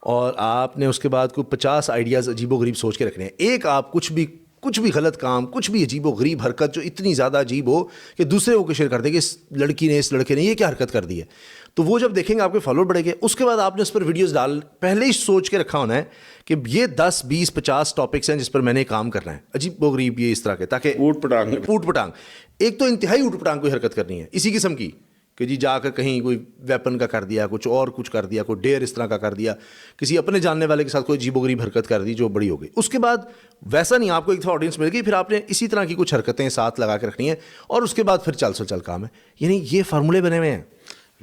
اور آپ نے اس کے بعد کوئی 50 آئیڈیاز عجیب و غریب سوچ کے رکھنے ہیں. ایک آپ کچھ بھی غلط کام, کچھ بھی عجیب و غریب حرکت جو اتنی زیادہ عجیب ہو کہ دوسرے کو شیئر کر دیں کہ اس لڑکی نے اس لڑکے نے یہ کیا حرکت کر دی ہے, تو وہ جب دیکھیں گے آپ کے فالوور بڑھے گے. اس کے بعد آپ نے اس پر ویڈیوز پہلے ہی سوچ کے رکھا ہونا ہے کہ یہ 10 20 50 ٹاپکس ہیں جس پر میں نے کام کرنا ہے, عجیب و غریب یہ اس طرح کے, تاکہ اوٹ پٹانگ ایک تو انتہائی اوٹ پٹانگ کوئی حرکت کرنی ہے اسی قسم کی کہ جی جا کر کہیں کوئی ویپن کا کر دیا, کچھ کر دیا, کوئی ڈیر اس طرح کا کر دیا, کسی اپنے جاننے والے کے ساتھ کوئی عجیب و غریب حرکت کر دی جو بڑی ہو گئی. اس کے بعد ویسا نہیں, آپ کو ایک دفعہ آڈینس مل گئی, پھر آپ نے اسی طرح کی کچھ حرکتیں ساتھ لگا کے رکھنی ہیں, اور اس کے بعد پھر چل سو چل کام ہے. یعنی یہ فارمولے بنے ہوئے ہیں.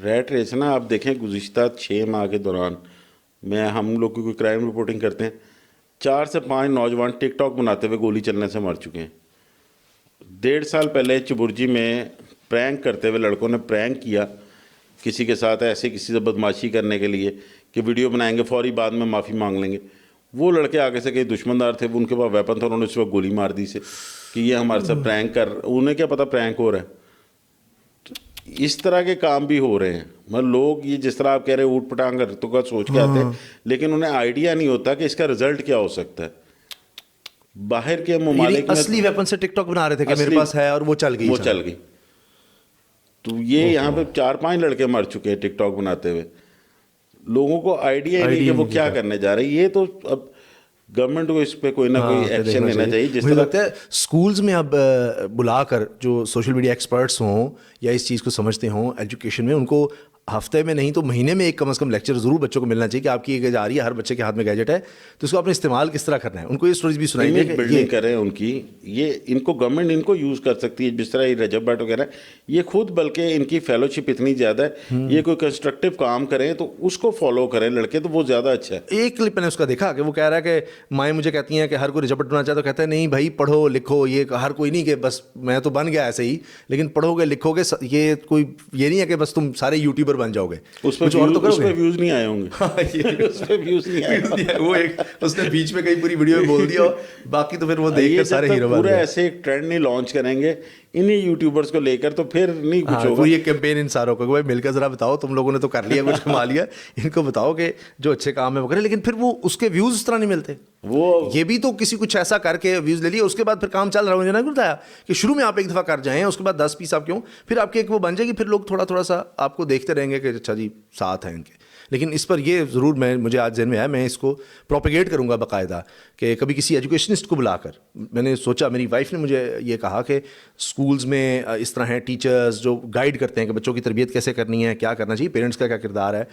ریٹ ریس نا, آپ دیکھیں گزشتہ 6 ماہ کے دوران ہم لوگ کی کوئی کرائم رپورٹنگ کرتے ہیں, 4 سے 5 نوجوان ٹک ٹاک بناتے ہوئے گولی چلنے سے مر چکے ہیں. 1.5 سال پہلے چبرجی میں پرینک کرتے ہوئے لڑکوں نے پرینک کیا کسی کے ساتھ, ایسے کسی سے بدماشی کرنے کے لیے کہ ویڈیو بنائیں گے, فوری بعد میں معافی مانگ لیں گے. وہ لڑکے آگے سے کئی دشمندار تھے, ان کے پاس ویپن تھا, انہوں نے اس وقت گولی مار دی سے کہ یہ ہمارے ساتھ پرینک انہیں کیا پتا پرینک ہو رہا ہے. اس طرح کے کام بھی ہو رہے ہیں. مطلب لوگ یہ جس طرح آپ کہہ رہے ہیں اوٹ پٹانگ حرکتوں کا سوچ کے آتے ہیں, لیکن انہیں آئیڈیا نہیں ہوتا کہ اس کا رزلٹ کیا ہو سکتا ہے. باہر کے ممالک میں اصلی ویپن سے ٹک ٹاک بنا رہے تھے کہ میرے پاس ہے, اور وہ چل گئی. تو یہ یہاں پہ 4-5 لڑکے مر چکے ہیں ٹک ٹاک بناتے ہوئے. لوگوں کو آئیڈیا نہیں کہ وہ کیا کرنے جا رہے ہیں. یہ تو اب گورنمنٹ کو اس پہ کوئی نہ کوئی ایکشن لینا چاہیے. جس طرح لگتا ہے اسکولز میں اب بلا کر جو سوشل میڈیا ایکسپرٹس ہوں یا اس چیز کو سمجھتے ہوں ایجوکیشن میں, ان کو ہفتے میں نہیں تو مہینے میں ایک کم از کم لیکچر ضرور بچوں کو ملنا چاہیے کہ آپ کی ایک جا رہی ہے, ہر بچے کے ہاتھ میں گیجٹ ہے, تو اس کو اپنے استعمال کس طرح کرنا ہے. ان کو یہ اسٹوریز بھی سنائیے کہ بلڈنگ کریں ان کی. یہ ان کو گورنمنٹ ان کو یوز کر سکتی ہے, جس طرح یہ رجب بٹ وغیرہ یہ خود, بلکہ ان کی فیلوشپ اتنی زیادہ ہے, یہ کوئی کنسٹرکٹیو کام کریں تو اس کو فالو کریں لڑکے, تو وہ زیادہ اچھا ہے. ایک کلپ میں نے اس کا دیکھا کہ وہ کہہ رہا ہے کہ مائیں مجھے کہتی ہیں کہ ہر کوئی رجب بٹ بننا چاہتا ہے, تو کہتا ہے نہیں بھائی پڑھو لکھو, یہ ہر کوئی نہیں کہ بس میں تو بن گیا ایسے ہی, لیکن پڑھو گے لکھو گے, یہ کوئی یہ نہیں ہے کہ بس تم سارے یوٹیوبر بن جاؤ گے. اس پہ ویوز نہیں آئے ہوں گے, اس پہ ویوز نہیں آئے. وہ ایک اس نے بیچ میں کئی پوری ویڈیو میں بول دیا, باقی تو پھر وہ دیکھ کر سارے ہیرو پورا ایسے ایک ٹرینڈ نہیں لانچ کریں گے انہیں یوٹیوبرز کو لے کر, تو پھر نہیں کچھ ہوگا. یہ کیمپین ان ساروں کو کہ بھائی مل کر ذرا بتاؤ, تم لوگوں نے تو کر لیا کچھ کما لیا, ان کو بتاؤ کہ جو اچھے کام ہے وہ کریں. لیکن پھر وہ اس کے ویوز اس طرح نہیں ملتے. وہ یہ بھی تو کسی کچھ ایسا کر کے ویوز لے لیے, اس کے بعد پھر کام چل رہا ہے. مجھے نہیں بتایا کہ شروع میں آپ ایک دفعہ کر جائیں, اس کے بعد 10 پیس آپ کیوں, پھر آپ کی ایک وہ بن جائے گی, پھر لوگ تھوڑا تھوڑا سا آپ کو دیکھتے رہیں گے کہ اچھا جی ساتھ ہیں ان کے. لیکن اس پر یہ ضرور مجھے آج ذہن میں آیا, میں اس کو پروپیگیٹ کروں گا باقاعدہ, کہ کبھی کسی ایجوکیشنسٹ کو بلا کر. میں نے سوچا, میری وائف نے مجھے یہ کہا کہ اسکولز میں اس طرح ہیں ٹیچرز جو گائیڈ کرتے ہیں کہ بچوں کی تربیت کیسے کرنی ہے, کیا کرنا چاہیے, پیرنٹس کا کیا کردار ہے,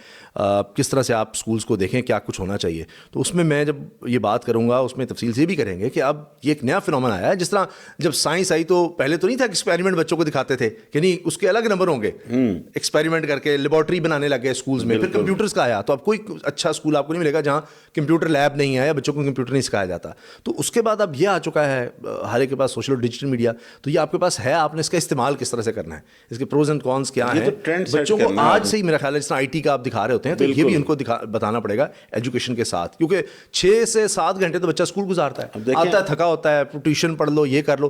کس طرح سے آپ اسکولز کو دیکھیں, کیا کچھ ہونا چاہیے. تو اس میں جب یہ بات کروں گا, اس میں تفصیل سے بھی کریں گے کہ اب یہ ایک نیا فنومن آیا ہے. جس طرح جب سائنس آئی تو پہلے تو نہیں تھا کہ ایکسپیریمنٹ بچوں کو دکھاتے تھے کہ نہیں اس کے الگ نمبر ہوں گے, ایکسپیریمنٹ کر کے لیبارٹری بنانے لگ گئے اسکولز میں. پھر کمپیوٹرز کا آیا, تو اب کوئی اچھا اسکول آپ کو نہیں ملے گا جہاں کمپیوٹر لیب نہیں ہے یا بچوں کو کمپیوٹر نہیں سکھایا جاتا. تو اس کے بعد اب یہ آ چکا ہے ہر ایک کے پاس سوشل اور ڈیجیٹل میڈیا, تو یہ آپ کے پاس ہے, آپ نے اس کا استعمال کس طرح سے کرنا ہے, اس کے پروز اینڈ کونس کیا ہیں. بچوں کو آج سے ہی میرا خیال ہے جس طرح IT کا آپ دکھا رہے ہوتے ہیں, تو یہ بھی ان کو بتانا پڑے گا ایجوکیشن کے ساتھ, کیونکہ 6 سے 7 گھنٹے تو بچہ اسکول گزارتا ہے, آتا ہے تھکا ہوتا ہے, ٹیوشن پڑھ لو, یہ کر لو.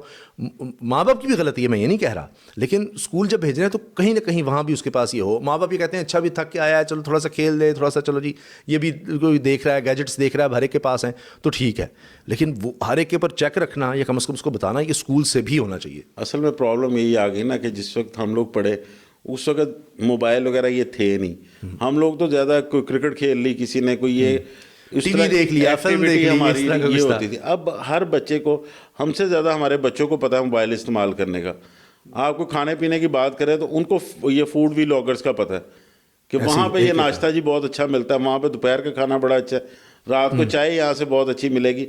ماں باپ کی بھی غلطی ہے, میں یہ نہیں کہہ رہا, لیکن اسکول جب بھیج رہے ہیں تو کہیں نہ کہیں وہاں بھی اس کے پاس یہ ہو. ماں باپ یہ کہتے ہیں اچھا بھی تھک کے آیا ہے, چلو تھوڑا سا کھیل دے, تھوڑا سا چلو جی یہ بھی کوئی دیکھ رہا ہے, گیجٹس دیکھ رہا ہے, ہر ایک کے پاس ہیں تو ٹھیک ہے, لیکن وہ ہر ایک کے اوپر چیک رکھنا یا کم از کم اس کو بتانا یہ اسکول سے بھی ہونا چاہیے. اصل میں پرابلم یہی آ گئی نا کہ جس وقت ہم لوگ پڑھے اس وقت موبائل وغیرہ یہ تھے نہیں. ہم لوگ تو زیادہ کوئی کرکٹ کھیل لی کسی نے, کوئی یہ ٹی وی دیکھ لیا, فلم دیکھ لی, ہماری یہ ہوتی تھی. اب ہر بچے کو, ہم سے زیادہ ہمارے بچوں کو پتہ ہے موبائل استعمال کرنے کا. آپ کو کھانے پینے کی بات کریں تو ان کو یہ فوڈ ولاگرز کا پتہ ہے کہ وہاں پہ یہ ناشتہ جی بہت اچھا ملتا ہے, وہاں پہ دوپہر کا کھانا بڑا اچھا ہے, رات کو چائے یہاں سے بہت اچھی ملے گی,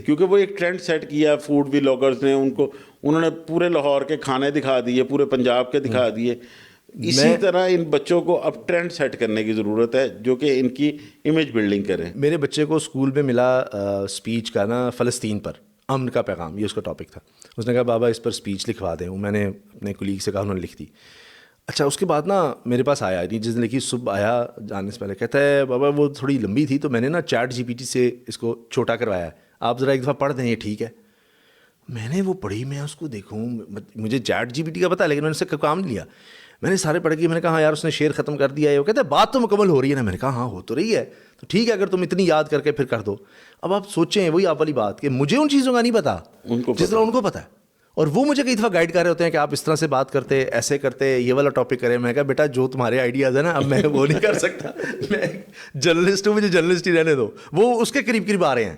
کیونکہ وہ ایک ٹرینڈ سیٹ کیا فوڈ ولاگرز نے. انہوں نے پورے لاہور کے کھانے دکھا دیے, پورے پنجاب کے دکھا دیے. اسی طرح ان بچوں کو اب ٹرینڈ سیٹ کرنے کی ضرورت ہے جو کہ ان کی امیج بلڈنگ کریں. میرے بچے کو اسکول میں ملا اسپیچ کا نا, فلسطین پر امن کا پیغام, یہ اس کا ٹاپک تھا. اس نے کہا بابا اس پر اسپیچ لکھوا دیں. میں نے اپنے کولیگ سے کہا, انہوں نے لکھ دی. اچھا اس کے بعد نا میرے پاس آیا نہیں, جس دن لکھی صبح آیا جانے سے پہلے, کہتا ہے بابا وہ تھوڑی لمبی تھی تو میں نے نا چیٹ GPT سے اس کو چھوٹا کروایا ہے, آپ ذرا ایک دفعہ پڑھ دیں یہ ٹھیک ہے. میں نے وہ پڑھی, میں اس کو دیکھوں, مجھے چیٹ GPT کا پتا ہے لیکن میں نے اس سے کام نہیں لیا. میں نے سارے پڑھ کے میں نے کہا ہاں یار اس نے شعر ختم کر دیا ہے. وہ کہتا ہے بات تو مکمل ہو رہی ہے نا. میں نے کہا ہاں ہو تو رہی ہے, تو ٹھیک ہے اگر تم اتنی یاد کر کے پھر کر دو. اب آپ سوچیں وہی آپ والی بات کہ مجھے ان چیزوں کا نہیں پتا جس طرح ان کو پتا ہے, اور وہ مجھے کئی دفعہ گائیڈ کر رہے ہوتے ہیں کہ آپ اس طرح سے بات کرتے, ایسے کرتے, یہ والا ٹاپک کریں. میں کہا بیٹا جو تمہارے آئیڈیاز ہیں نا اب میں وہ نہیں کر سکتا, میں جرنلسٹ ہوں, مجھے جرنلسٹ ہی رہنے دو. وہ اس کے قریب قریب آ رہے ہیں,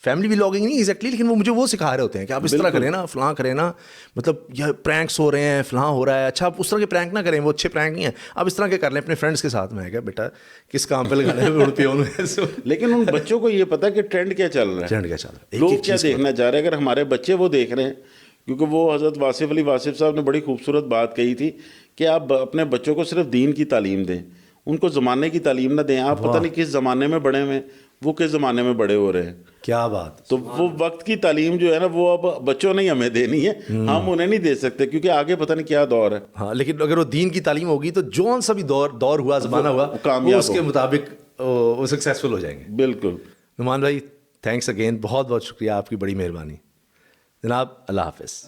فیملی ولاگنگ نہیں ایگزیکٹلی, لیکن وہ مجھے وہ سکھا رہے ہوتے ہیں کہ آپ اس طرح کریں نا, فلاں کریں نا, مطلب یہ پرینکس ہو رہے ہیں, فلاں ہو رہا ہے, اچھا آپ اس طرح کے پرینک نہ کریں, وہ اچھے پرینک نہیں ہیں, آپ اس طرح کے کر لیں اپنے فرینڈس کے ساتھ. میں کہا بیٹا کس کام پہ لگانا ہے پیون. لیکن ان بچوں کو یہ پتا کہ ٹرینڈ کیا چل رہا ہے, ٹرینڈ کیا چل رہا ہے, لوگ کیا دیکھنا چاہ رہے ہیں. اگر ہمارے بچے وہ دیکھ رہے ہیں, کیونکہ وہ حضرت واصف علی واصف صاحب نے بڑی خوبصورت بات کہی تھی کہ آپ اپنے بچوں کو صرف دین کی تعلیم دیں, ان کو زمانے کی تعلیم نہ دیں. آپ پتہ نہیں کس زمانے میں بڑے ہوئے, وہ کس زمانے میں بڑے ہو رہے ہیں. کیا بات. تو وہ وقت کی تعلیم جو ہے نا وہ اب بچوں نے ہمیں دینی ہے, ہم انہیں نہیں دے سکتے کیونکہ آگے پتہ نہیں کیا دور ہے. ہاں لیکن اگر وہ دین کی تعلیم ہوگی تو جون سا بھی دور ہوا, زمانہ ہوا, وہ اس کے مطابق وہ سکسیزفل ہو جائیں گے. بالکل. نعمان بھائی تھینکس اگین, بہت بہت شکریہ, آپ کی بڑی مہربانی جناب. اللہ حافظ.